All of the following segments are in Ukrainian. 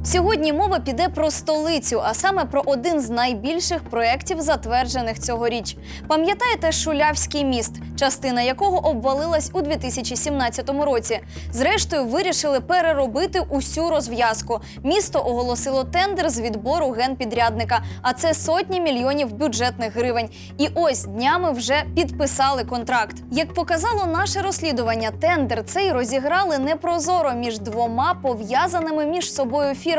Сьогодні мова піде про столицю, а саме про один з найбільших проєктів, затверджених цьогоріч. Пам'ятаєте Шулявський міст, частина якого обвалилась у 2017 році? Зрештою, вирішили переробити усю розв'язку. Місто оголосило тендер з відбору генпідрядника, а це сотні мільйонів бюджетних гривень. І ось днями вже підписали контракт. Як показало наше розслідування, тендер цей розіграли непрозоро між двома пов'язаними між собою фірмами,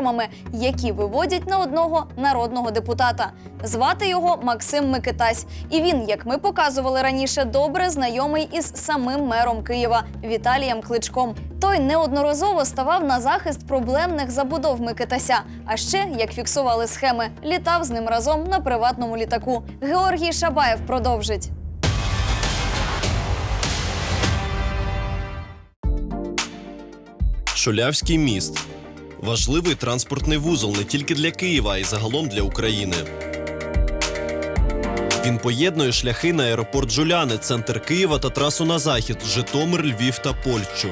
які виводять на одного народного депутата. Звати його Максим Микитась. І він, як ми показували раніше, добре знайомий із самим мером Києва Віталієм Кличком. Той неодноразово ставав на захист проблемних забудов Микитася. А ще, як фіксували схеми, літав з ним разом на приватному літаку. Георгій Шабаєв продовжить. Шулявський міст – важливий транспортний вузол не тільки для Києва, а й загалом для України. Він поєднує шляхи на аеропорт Жуляни, центр Києва та трасу на захід – Житомир, Львів та Польщу.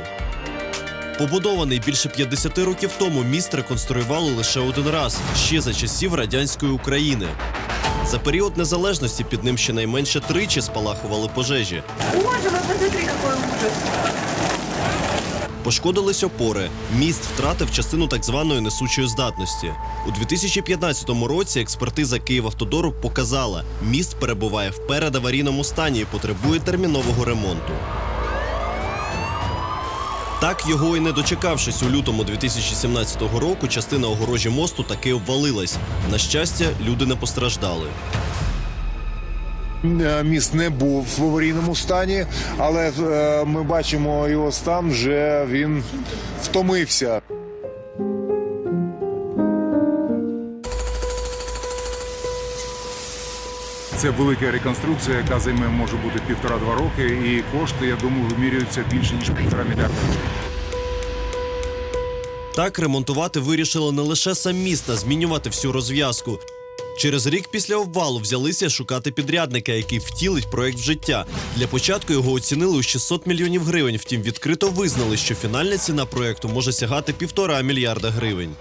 Побудований більше 50 років тому, міст реконструювали лише один раз – ще за часів радянської України. За період незалежності під ним щонайменше тричі спалахували пожежі. Боже, ви посмотри, який ужас. Пошкодились опори. Міст втратив частину так званої несучої здатності. У 2015 році експертиза «Київавтодору» показала, міст перебуває в передаварійному стані і потребує термінового ремонту. Так, його і не дочекавшись, у лютому 2017 року частина огорожі мосту таки обвалилась. На щастя, люди не постраждали. Міст не був в аварійному стані, але ми бачимо його стан, вже він втомився. Це велика реконструкція, яка займе, може бути, 1,5-2 роки, і кошти, я думаю, вимірюються більше, ніж 1,5 мільярда. Так, ремонтувати вирішили не лише сам міст, а змінювати всю розв'язку. Через рік після обвалу взялися шукати підрядника, який втілить проєкт в життя. Для початку його оцінили у 600 мільйонів гривень, втім відкрито визнали, що фінальна ціна проєкту може сягати 1,5 мільярда гривень.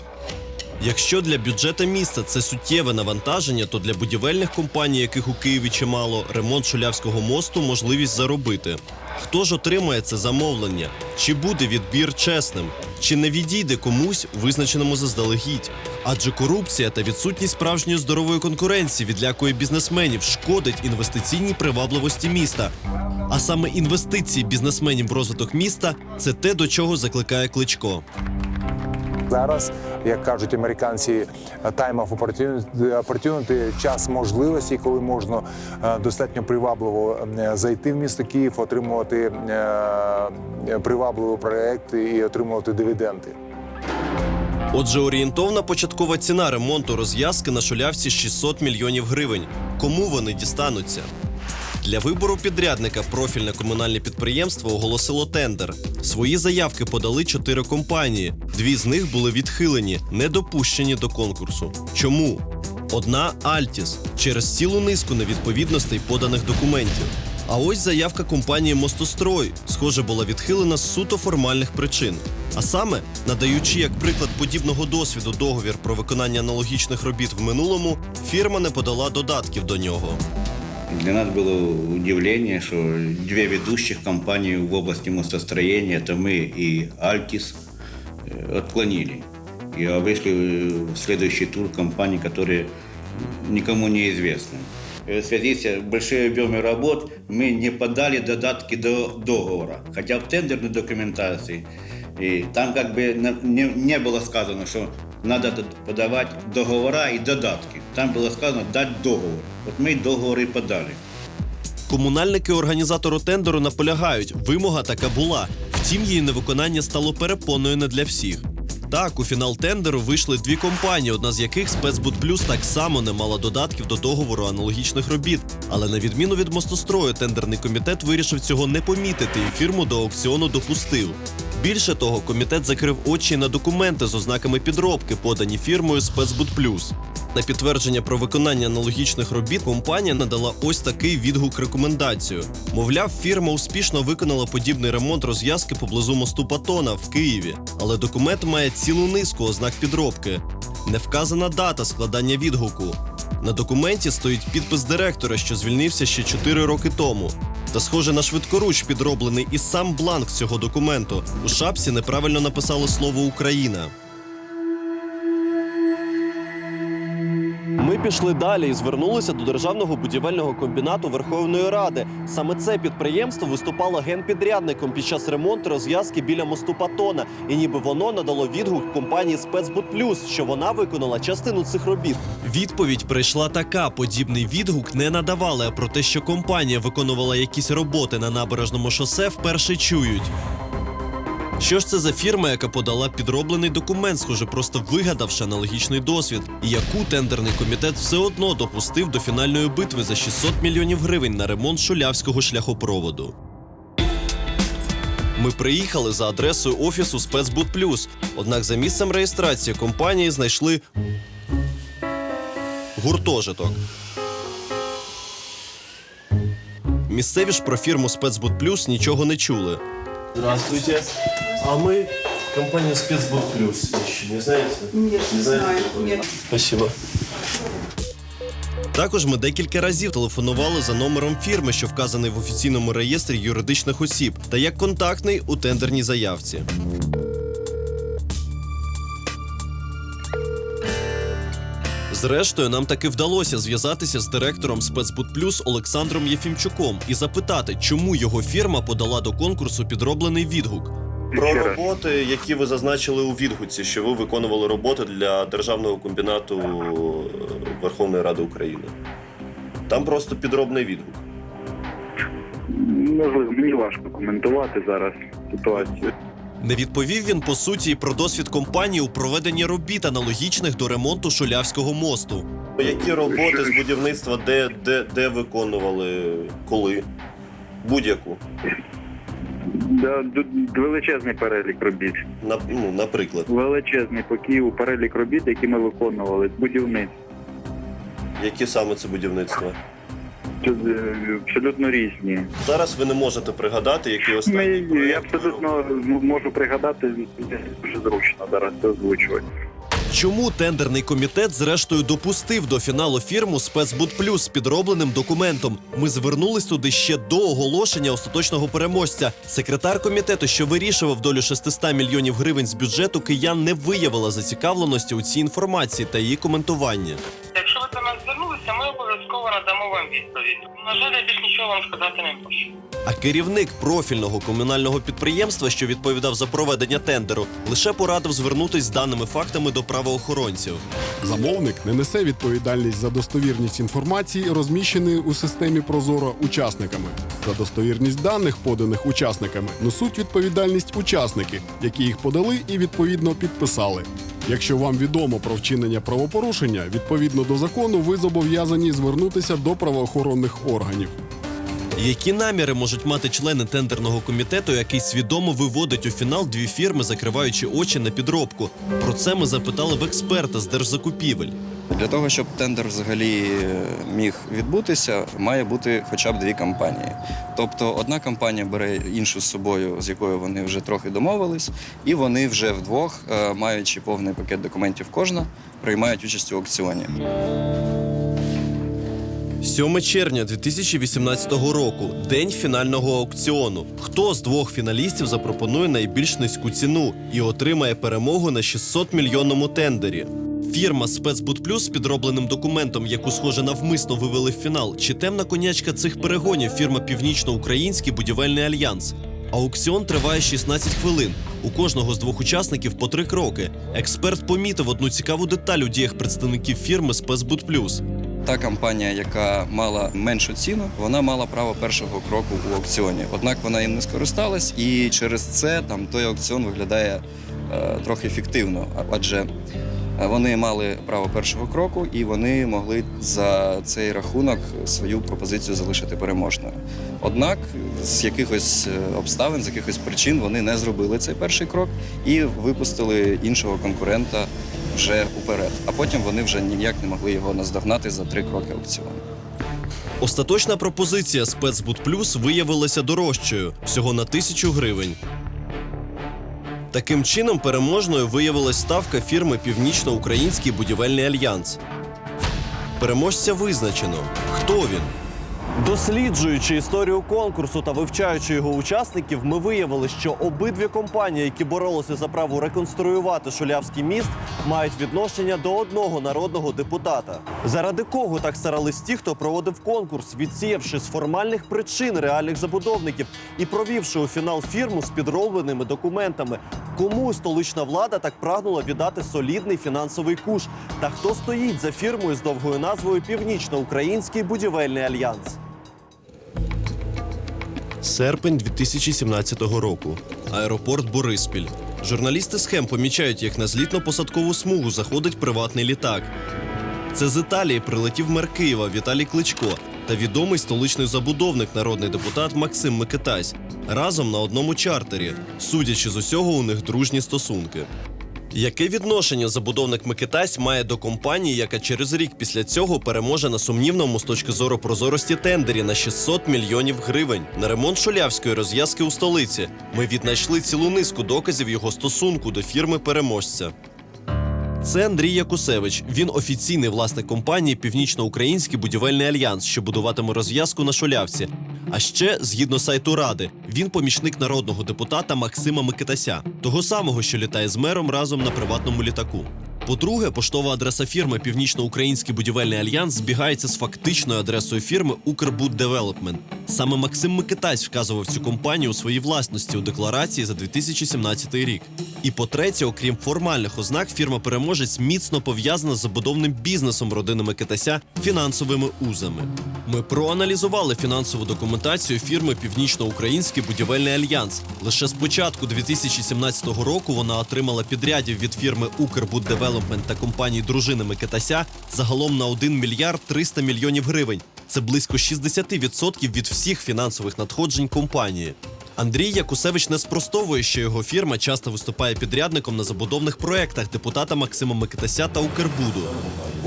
Якщо для бюджету міста це суттєве навантаження, то для будівельних компаній, яких у Києві чимало, ремонт Шулявського мосту – можливість заробити. Хто ж отримає це замовлення? Чи буде відбір чесним? Чи не відійде комусь, визначеному заздалегідь? Адже корупція та відсутність справжньої здорової конкуренції відлякує бізнесменів, шкодить інвестиційній привабливості міста. А саме інвестиції бізнесменів в розвиток міста – це те, до чого закликає Кличко. Зараз, як кажуть американці, time of opportunity, час можливості, коли можна достатньо привабливо зайти в місто Київ, отримувати привабливий проєкт і отримувати дивіденди. Отже, орієнтовна початкова ціна ремонту розв'язки на Шулявці – 600 мільйонів гривень. Кому вони дістануться? Для вибору підрядника профільне комунальне підприємство оголосило тендер. Свої заявки подали 4 компанії. 2 з них були відхилені, не допущені до конкурсу. Чому? Одна – «Альтіс» через цілу низку невідповідностей поданих документів. А ось заявка компанії «Мостострой», схоже, була відхилена з суто формальних причин. А саме, надаючи як приклад подібного досвіду договір про виконання аналогічних робіт в минулому, фірма не подала додатків до нього. Для нас было удивление, что 2 ведущих компании в области мостостроения, это мы и «Альтис», отклонили. И вышли в следующий тур компаний, которые никому не известны. В связи с большими объемами работ мы не подали додатки до договора. Хотя в тендерной документации и там как бы не было сказано, что надо подавать договора и додатки. Там было сказано дать договор. От ми договор і подали. Комунальники організатору тендеру наполягають, вимога така була. Втім, її невиконання стало перепоною не для всіх. Так, у фінал тендеру вийшли 2 компанії, одна з яких «Спецбудплюс» так само не мала додатків до договору аналогічних робіт. Але на відміну від «Мостострою», тендерний комітет вирішив цього не помітити і фірму до аукціону допустив. Більше того, комітет закрив очі на документи з ознаками підробки, подані фірмою «Спецбудплюс». На підтвердження про виконання аналогічних робіт компанія надала ось такий відгук-рекомендацію. Мовляв, фірма успішно виконала подібний ремонт розв'язки поблизу мосту Патона в Києві. Але документ має цілу низку ознак підробки. Не вказана дата складання відгуку. На документі стоїть підпис директора, що звільнився ще 4 роки тому. Та схоже на швидкоруч підроблений і сам бланк цього документу. У шапці неправильно написало слово «Україна». Ми пішли далі і звернулися до Державного будівельного комбінату Верховної Ради. Саме це підприємство виступало генпідрядником під час ремонту розв'язки біля мосту Патона. І ніби воно надало відгук компанії «Спецбудплюс», що вона виконала частину цих робіт. Відповідь прийшла така. Подібний відгук не надавали, а про те, що компанія виконувала якісь роботи на набережному шосе, вперше чують. Що ж це за фірма, яка подала підроблений документ, схоже, просто вигадавши аналогічний досвід, і яку тендерний комітет все одно допустив до фінальної битви за 600 мільйонів гривень на ремонт Шулявського шляхопроводу? Ми приїхали за адресою офісу «Спецбудплюс», однак за місцем реєстрації компанії знайшли гуртожиток. Місцеві ж про фірму «Спецбудплюс» нічого не чули. Здравствуйте. А мы компания «Спецбудплюс». Еще не знаете? Нет, не знаю. Нет. Спасибо. Також ми декілька разів телефонували за номером фірми, що вказаний в офіційному реєстрі юридичних осіб, та як контактний у тендерній заявці. Зрештою, нам таки вдалося зв'язатися з директором «Спецбудплюс» Олександром Єфімчуком і запитати, чому його фірма подала до конкурсу підроблений відгук. Про роботи, які ви зазначили у відгуці, що ви виконували роботи для Державного комбінату Верховної Ради України. Там просто підробний відгук. Можливо, мені важко коментувати зараз ситуацію. Не відповів він, по суті, і про досвід компанії у проведенні робіт, аналогічних до ремонту Шулявського мосту. Які роботи з будівництва, де виконували, коли? Будь-яку. Величезний перелік робіт. Наприклад. Величезний по Києву перелік робіт, які ми виконували. Будівництво. Які саме це будівництва? Абсолютно різні. Зараз ви не можете пригадати, які останні проєкти. Я абсолютно можу пригадати, дуже зручно зараз це озвучувати. Чому тендерний комітет зрештою допустив до фіналу фірму «Спецбудплюс» з підробленим документом? Ми звернулись туди ще до оголошення остаточного переможця. Секретар комітету, що вирішував долю 600 мільйонів гривень з бюджету киян, не виявила зацікавленості у цій інформації та її коментування. Якщо ви до нас звернулися, ми обов'язково надамо вам відповідь. На жаль, я більш нічого вам сказати не можу. А керівник профільного комунального підприємства, що відповідав за проведення тендеру, лише порадив звернутись з даними фактами до правоохоронців. Замовник не несе відповідальність за достовірність інформації, розміщеної у системі «Прозоро» учасниками. За достовірність даних, поданих учасниками, несуть відповідальність учасники, які їх подали і відповідно підписали. Якщо вам відомо про вчинення правопорушення, відповідно до закону ви зобов'язані звернутися до правоохоронних органів. Які наміри можуть мати члени тендерного комітету, який свідомо виводить у фінал дві фірми, закриваючи очі на підробку? Про це ми запитали в експерта з держзакупівель. Для того, щоб тендер взагалі міг відбутися, має бути хоча б дві компанії. Тобто одна компанія бере іншу з собою, з якою вони вже трохи домовились, і вони вже вдвох, маючи повний пакет документів кожна, приймають участь у аукціоні. 7 червня 2018 року – день фінального аукціону. Хто з двох фіналістів запропонує найбільш низьку ціну і отримає перемогу на 600-мільйонному тендері? Фірма «Спецбудплюс» з підробленим документом, яку, схоже, навмисно вивели в фінал, чи темна конячка цих перегонів фірма «Північно-Український будівельний альянс»? Аукціон триває 16 хвилин. У кожного з двох учасників по 3 кроки. Експерт помітив одну цікаву деталь у діях представників фірми «Спецбудплюс». Та компанія, яка мала меншу ціну, вона мала право першого кроку у аукціоні. Однак вона їм не скористалась, і через це той аукціон виглядає трохи фіктивно. Адже Вони мали право першого кроку, і вони могли за цей рахунок свою пропозицію залишити переможною. Однак з якихось обставин, з якихось причин вони не зробили цей перший крок і випустили іншого конкурента вже уперед. А потім вони вже ніяк не могли його наздогнати за 3 кроки аукціону. Остаточна пропозиція «Спецбуд Плюс» виявилася дорожчою – всього на 1000 гривень. Таким чином, переможною виявилась ставка фірми «Північно-Український будівельний альянс». Переможця визначено. Хто він? Досліджуючи історію конкурсу та вивчаючи його учасників, ми виявили, що обидві компанії, які боролися за право реконструювати Шулявський міст, мають відношення до одного народного депутата. Заради кого так старались ті, хто проводив конкурс, відсіявши з формальних причин реальних забудовників і провівши у фінал фірму з підробленими документами? Кому столична влада так прагнула віддати солідний фінансовий куш? Та хто стоїть за фірмою з довгою назвою «Північно-Український будівельний альянс»? Серпень 2017 року. Аеропорт Бориспіль. Журналісти «Схем» помічають, як на злітно-посадкову смугу заходить приватний літак. Це з Італії прилетів мер Києва Віталій Кличко та відомий столичний забудовник, народний депутат Максим Микитась. Разом на одному чартері. Судячи з усього, у них дружні стосунки. Яке відношення забудовник Микитась має до компанії, яка через рік після цього переможе на сумнівному з точки зору прозорості тендері на 600 мільйонів гривень на ремонт Шулявської розв'язки у столиці? Ми віднайшли цілу низку доказів його стосунку до фірми-переможця. Це Андрій Якусевич. Він офіційний власник компанії «Північно-Український будівельний альянс», що будуватиме розв'язку на Шулявці. А ще, згідно сайту Ради, він помічник народного депутата Максима Микитася, того самого, що літає з мером разом на приватному літаку. По-друге, поштова адреса фірми «Північно-Український будівельний альянс» збігається з фактичною адресою фірми «Укрбуддевелопмент». Саме Максим Микитась вказував цю компанію у своїй власності у декларації за 2017 рік. І по-третє, окрім формальних ознак, фірма-переможець міцно пов'язана з забудовним бізнесом родини Микитася фінансовими узами. Ми проаналізували фінансову документацію фірми «Північно-Український будівельний альянс». Лише з початку 2017 року вона отримала підрядів від фірми «Укрбуддевелопмент» та компанії дружини Микитася загалом на 1 мільярд 300 мільйонів гривень. Це близько 60% від всіх фінансових надходжень компанії. Андрій Якусевич не спростовує, що його фірма часто виступає підрядником на забудовних проєктах депутата Максима Микитася та Укрбуду.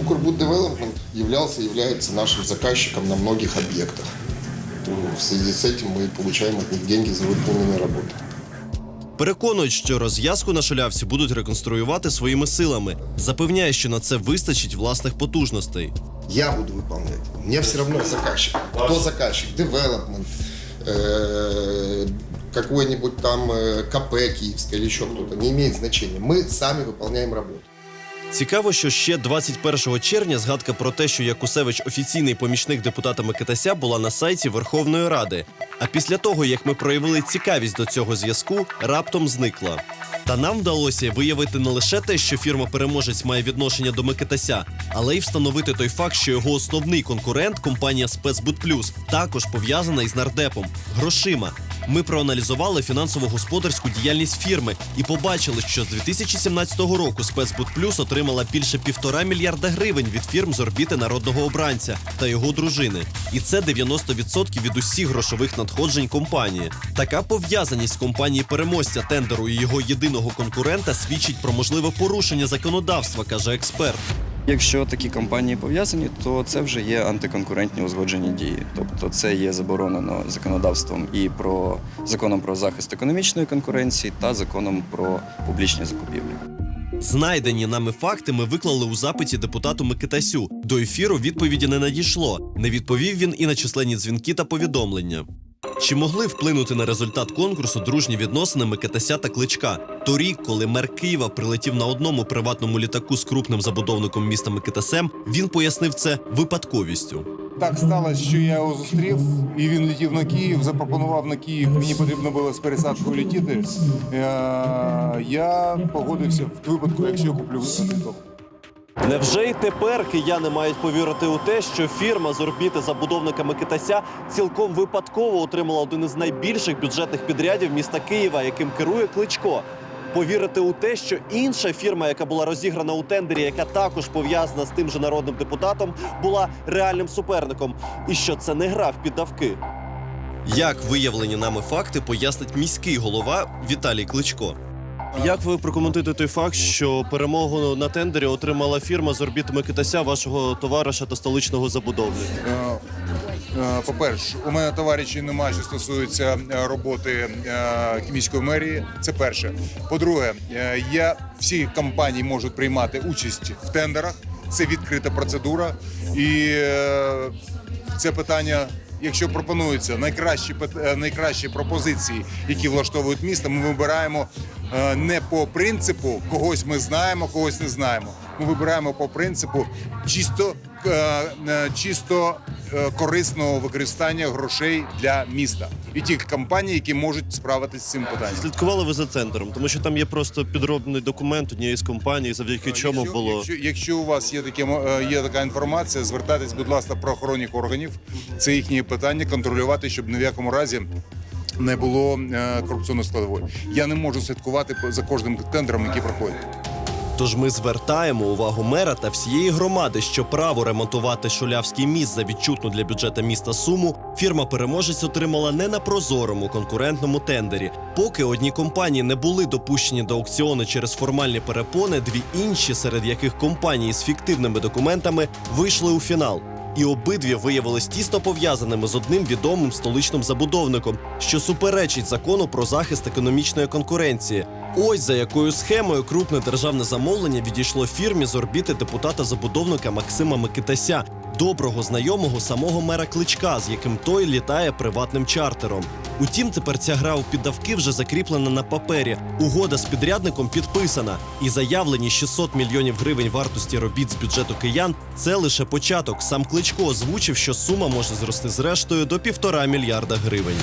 Укрбуддевелопмент является нашим заказчиком на многих объектах. В связи с этим мы получаем от них деньги за выполненные работы. Переконують, що розв'язку на Шулявці будуть реконструювати своїми силами. Запевняє, що на це вистачить власних потужностей. Я буду выполнять. Мне все равно заказчик. Кто заказчик? Девелопмент, какой-нибудь там КП Киевское или еще кто-то. Не имеет значения. Мы сами выполняем работу. Цікаво, що ще 21 червня згадка про те, що Якусевич офіційний помічник депутата Микитася, була на сайті Верховної Ради. А після того, як ми проявили цікавість до цього зв'язку, раптом зникла. Та нам вдалося виявити не лише те, що фірма-переможець має відношення до Микитася, але й встановити той факт, що його основний конкурент, компанія «Спецбуд Плюс», також пов'язана із нардепом – грошима. Ми проаналізували фінансово-господарську діяльність фірми і побачили, що з 2017 року «Спецбуд Плюс» отримала більше 1,5 мільярда гривень від фірм з орбіти народного обранця та його дружини. І це 90% від усіх грошових надходжень компанії. Така пов'язаність компанії-переможця тендеру і його єдиного конкурента свідчить про можливе порушення законодавства, каже експерт. Якщо такі компанії пов'язані, то це вже є антиконкурентні узгоджені дії. Тобто це є заборонено законодавством і законом про захист економічної конкуренції та законом про публічні закупівлі. Знайдені нами факти ми виклали у запиті депутату Микитасю. До ефіру відповіді не надійшло. Не відповів він і на численні дзвінки та повідомлення. Чи могли вплинути на результат конкурсу дружні відносини Микитася та Кличка? Торік, коли мер Києва прилетів на одному приватному літаку з крупним забудовником міста Микитасем, він пояснив це випадковістю. Так сталося, що я його зустрів, і він летів на Київ, запропонував на Київ, мені потрібно було з пересадкою летіти. Я погодився в випадку, якщо я куплю квиток. Невже й тепер кияни мають повірити у те, що фірма з орбіти забудовника Микитася цілком випадково отримала один із найбільших бюджетних підрядів міста Києва, яким керує Кличко? повірити у те, що інша фірма, яка була розіграна у тендері, яка також пов'язана з тим же народним депутатом, була реальним суперником, і що це не гра в піддавки. Як виявлені нами факти пояснить міський голова Віталій Кличко. Як ви прокоментуєте той факт, що перемогу на тендері отримала фірма з орбіт Микитася, вашого товариша та столичного забудовника? По-перше, у мене товаришів немає, що стосується роботи міської мерії. Це перше. По-друге, всі компанії можуть приймати участь в тендерах. Це відкрита процедура. І це питання, якщо пропонуються найкращі пропозиції, які влаштовують місто, ми вибираємо не по принципу когось ми знаємо, когось не знаємо. Ми вибираємо по принципу чисто корисного використання грошей для міста і тих компаній, які можуть справитися з цим питанням. Слідкували ви за тендером, тому що там є просто підробний документ однієї з компаній, завдяки чому було... Якщо у вас є така інформація, звертайтесь, будь ласка, до правоохоронних органів. Це їхні питання, контролювати, щоб ні в якому разі не було корупційної складової. Я не можу слідкувати за кожним тендером, який проходить. Тож ми звертаємо увагу мера та всієї громади, що право ремонтувати Шулявський міст за відчутну для бюджету міста суму фірма-переможець отримала не на прозорому конкурентному тендері. Поки одні компанії не були допущені до аукціону через формальні перепони, дві інші, серед яких компанії з фіктивними документами, вийшли у фінал. І обидві виявились тісно пов'язаними з одним відомим столичним забудовником, що суперечить закону про захист економічної конкуренції. Ось за якою схемою крупне державне замовлення відійшло фірмі з орбіти депутата-забудовника Максима Микитася, доброго знайомого самого мера Кличка, з яким той літає приватним чартером. Утім, тепер ця гра у піддавки вже закріплена на папері. Угода з підрядником підписана. І заявлені 600 мільйонів гривень вартості робіт з бюджету киян – це лише початок. Сам Кличко озвучив, що сума може зрости зрештою до 1,5 мільярда гривень.